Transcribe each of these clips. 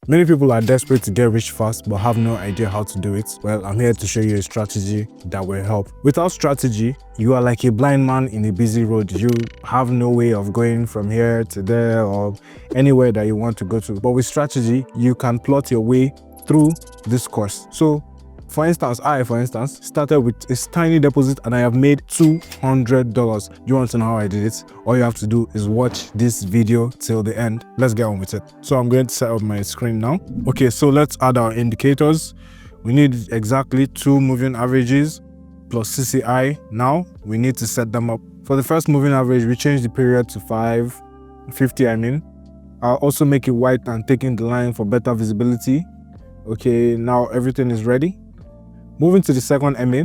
Many people are desperate to get rich fast but have no idea how to do it. Well, I'm here to show you a strategy that will help. Without strategy, you are like a blind man in a busy road. You have no way of going from here to there or anywhere that you want to go to. But with strategy, you can plot your way through this course. So for instance, I started with a tiny deposit and I have made $200. You want to know how I did it? All you have to do is watch this video till the end. Let's get on with it. So I'm going to set up my screen now. Okay, so let's add our indicators. We need exactly 2 moving averages plus CCI. Now we need to set them up. For the first moving average, we change the period to 550. I'll also make it white and taking the line for better visibility. Okay, now everything is ready. Moving to the second MA,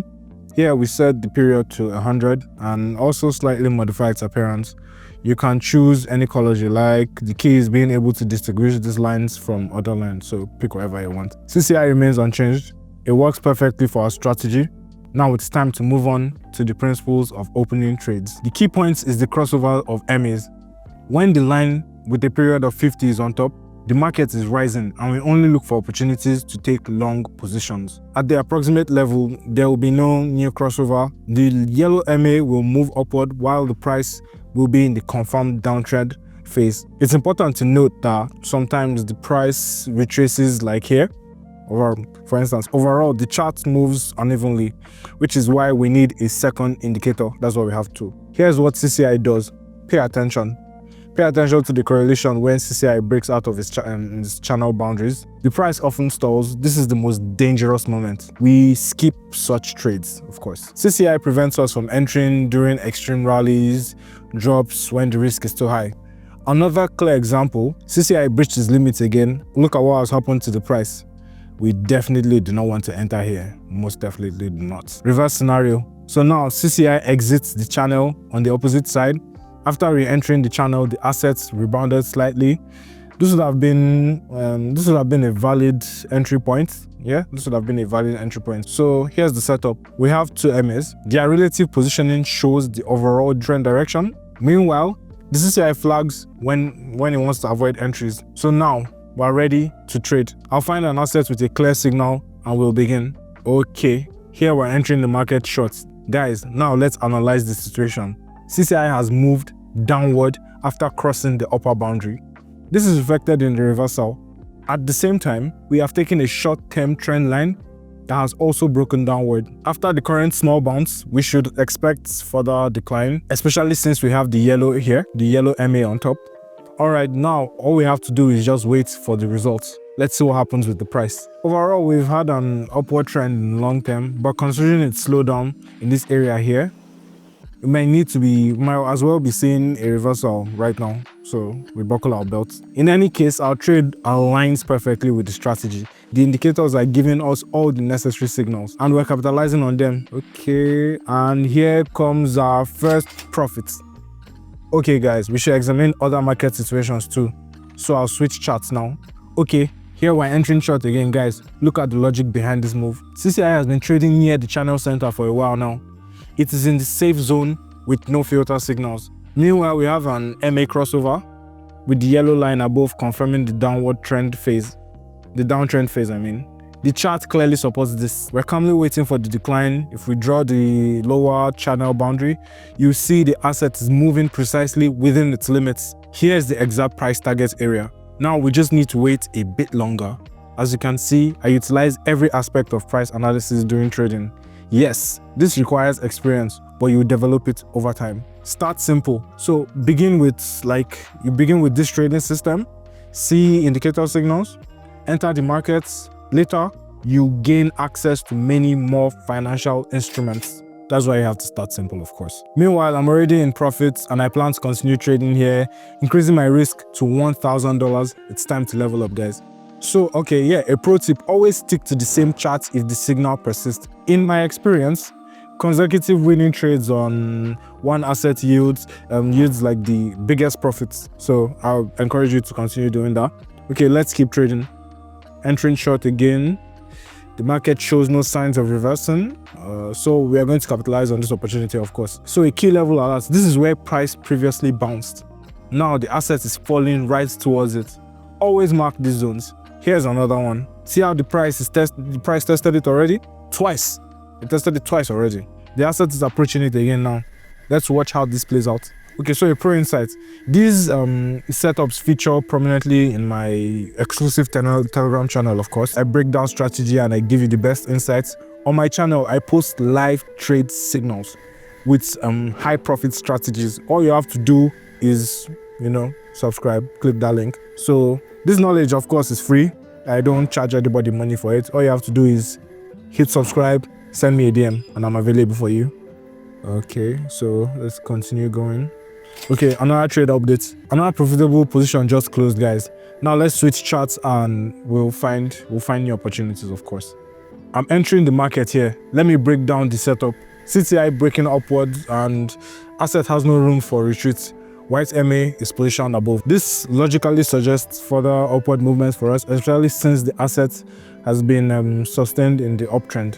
here we set the period to 100 and also slightly modify its appearance. You can choose any colors you like. The key is being able to distinguish these lines from other lines, so pick whatever you want. CCI remains unchanged. It works perfectly for our strategy. Now it's time to move on to the principles of opening trades. The key points is the crossover of MAs. When the line with a period of 50 is on top, the market is rising and we only look for opportunities to take long positions. At the approximate level, there will be no new crossover. The yellow MA will move upward while the price will be in the confirmed downtrend phase. It's important to note that sometimes the price retraces like here, or for instance, overall the chart moves unevenly, which is why we need a second indicator. That's what we have to. Here's what CCI does. Pay attention. Pay attention to the correlation when CCI breaks out of its channel boundaries. The price often stalls. This is the most dangerous moment. We skip such trades, of course. CCI prevents us from entering during extreme rallies, drops when the risk is too high. Another clear example, CCI breached its limits again. Look at what has happened to the price. We definitely do not want to enter here. Most definitely do not. Reverse scenario. So now CCI exits the channel on the opposite side. After re-entering the channel, the assets rebounded slightly. This would have been a valid entry point. Yeah, this would have been a valid entry point. So here's the setup. We have 2 MAs. Their relative positioning shows the overall trend direction. Meanwhile, the CCI flags when it wants to avoid entries. So now we're ready to trade. I'll find an asset with a clear signal and we'll begin. Okay, here we're entering the market short. Guys, now let's analyze the situation. CCI has moved downward after crossing the upper boundary. This is reflected in the reversal. At the same time, we have taken a short-term trend line that has also broken downward. After the current small bounce, we should expect further decline, especially since we have the yellow here, the yellow MA on top. Alright, now all we have to do is just wait for the results. Let's see what happens with the price. Overall, we've had an upward trend in the long term, but considering its slowdown in this area here, we might as well be seeing a reversal right now, so we buckle our belts. In any case, our trade aligns perfectly with the strategy. The indicators are giving us all the necessary signals and we're capitalizing on them. Okay, and here comes our first profit. Okay guys, we should examine other market situations too. So I'll switch charts now. Okay, here we're entering short again guys. Look at the logic behind this move. CCI has been trading near the channel center for a while now. It is in the safe zone with no filter signals. Meanwhile, we have an MA crossover with the yellow line above confirming the downward trend phase. The downtrend phase, I mean. The chart clearly supports this. We're calmly waiting for the decline. If we draw the lower channel boundary, you see the asset is moving precisely within its limits. Here's the exact price target area. Now we just need to wait a bit longer. As you can see, I utilize every aspect of price analysis during trading. Yes, this requires experience, but you develop it over time. Start simple. So you begin with this trading system, see indicator signals, enter the markets. Later, you gain access to many more financial instruments. That's why you have to start simple, of course. Meanwhile, I'm already in profits and I plan to continue trading here, increasing my risk to $1,000. It's time to level up, guys. So, okay, yeah, a pro tip, always stick to the same chart if the signal persists. In my experience, consecutive winning trades on one asset yields like the biggest profits. So I'll encourage you to continue doing that. Okay, let's keep trading. Entering short again. The market shows no signs of reversing. So we are going to capitalize on this opportunity, of course. So a key level alert. This is where price previously bounced. Now the asset is falling right towards it. Always mark these zones. Here's another one. See how the price tested it already? Twice. It tested it twice already. The asset is approaching it again now. Let's watch how this plays out. Okay, so a pro insight. These setups feature prominently in my exclusive Telegram channel, of course. I break down strategy and I give you the best insights. On my channel, I post live trade signals with high profit strategies. All you have to do is, subscribe, click that link. So this knowledge, of course, is free. I don't charge anybody money for it. All you have to do is hit subscribe, send me a DM, and I'm available for you. Okay, so let's continue going. Okay, another trade update. Another profitable position just closed, guys. Now let's switch charts and we'll find new opportunities, of course. I'm entering the market here. Let me break down the setup. CTI breaking upwards and asset has no room for retreat. White MA is positioned above. This logically suggests further upward movements for us, especially since the asset has been sustained in the uptrend.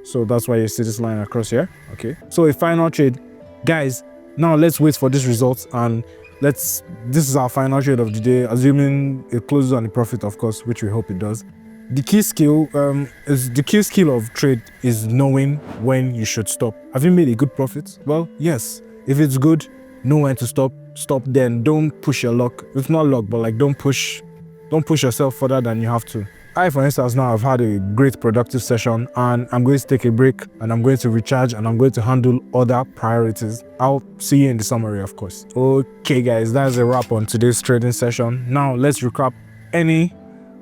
So that's why you see this line across here. Okay, so a final trade, guys. Now let's wait for this result and this is our final trade of the day, assuming it closes on a profit, of course, which we hope it does. The key skill of trade is knowing when you should stop. Have you made a good profit? Well, yes. If it's good, know when to stop. Stop then. Don't push your luck. It's not luck, but like don't push yourself further than you have to. I, for instance, now I've had a great productive session and I'm going to take a break and I'm going to recharge and I'm going to handle other priorities. I'll see you in the summary, of course. Okay, guys, that's a wrap on today's trading session. Now let's recap any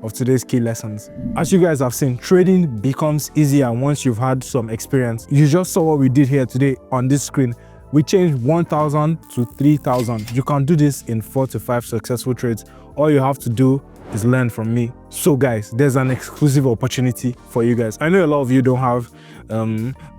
of today's key lessons. As you guys have seen, trading becomes easier once you've had some experience. You just saw what we did here today on this screen. We changed 1,000 to 3,000. You can do this in 4 to 5 successful trades. All you have to do is learn from me. So guys, there's an exclusive opportunity for you guys. I know a lot of you don't have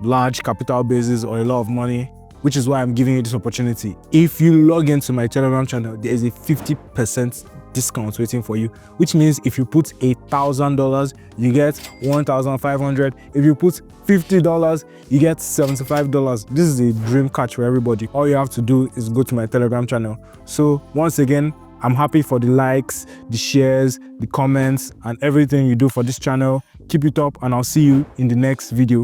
large capital bases or a lot of money, which is why I'm giving you this opportunity. If you log into my Telegram channel, there is a 50% discount waiting for you, which means if you put $1,000, you get $1,500. If you put $50, you get $75. This is a dream catch for everybody. All you have to do is go to my Telegram channel. So once again, I'm happy for the likes, the shares, the comments, and everything you do for this channel. Keep it up and I'll see you in the next video.